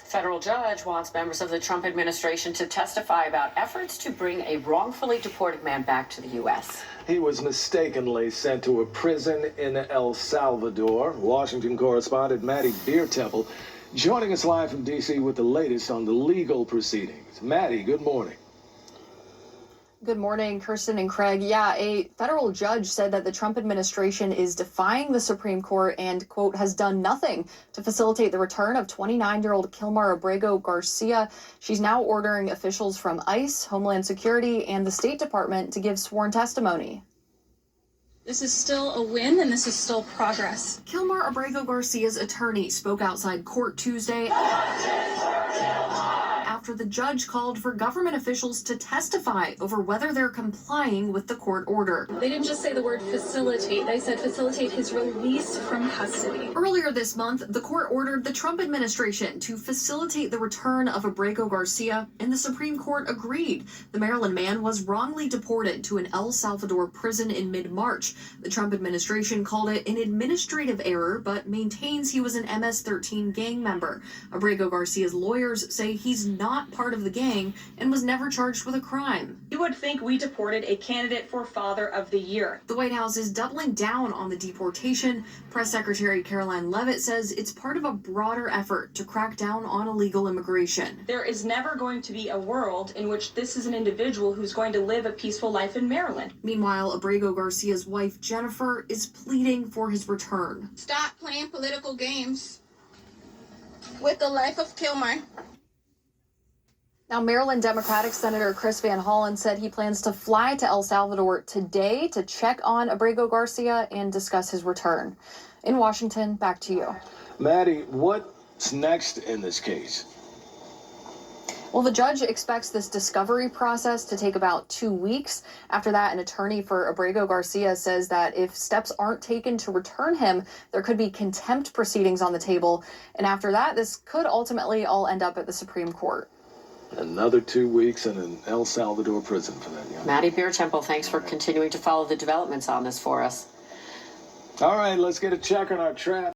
Federal judge wants members of the Trump administration to testify about efforts to bring a wrongfully deported man back to the U.S. He was mistakenly sent to a prison in El Salvador. Washington correspondent Maddie Beirtempfel joining us live from D.C. with the latest on the legal proceedings. Maddie, good morning. Good morning, Kirsten and Craig. Yeah, a federal judge said that the Trump administration is defying the Supreme Court and, quote, has done nothing to facilitate the return of 29-year-old Kilmar Abrego Garcia. She's now ordering officials from ICE, Homeland Security, and the State Department to give sworn testimony. This is still a win, and this is still progress. Kilmar Abrego Garcia's attorney spoke outside court Tuesday after the judge called for government officials to testify over whether they're complying with the court order. They didn't just say the word facilitate, they said facilitate his release from custody. Earlier this month, the court ordered the Trump administration to facilitate the return of Abrego Garcia, and the Supreme Court agreed. The Maryland man was wrongly deported to an El Salvador prison in mid-March. The Trump administration called it an administrative error, but maintains he was an MS-13 gang member. Abrego Garcia's lawyers say he's not part of the gang and was never charged with a crime. You would think we deported a candidate for Father of the Year. The White House is doubling down on the deportation. Press Secretary Caroline Leavitt says it's part of a broader effort to crack down on illegal immigration. There is never going to be a world in which this is an individual who's going to live a peaceful life in Maryland. Meanwhile, Abrego Garcia's wife, Jennifer, is pleading for his return. Stop playing political games with the life of Kilmar. Now, Maryland Democratic Senator Chris Van Hollen said he plans to fly to El Salvador today to check on Abrego Garcia and discuss his return. In Washington, back to you. Maddie, what's next in this case? Well, the judge expects this discovery process to take about 2 weeks. After that, an attorney for Abrego Garcia says that if steps aren't taken to return him, there could be contempt proceedings on the table. And after that, this could ultimately all end up at the Supreme Court. Another 2 weeks in an El Salvador prison for that young man. Maddie Beirtempfel, thanks for continuing to follow the developments on this for us. All right, let's get a check on our traffic.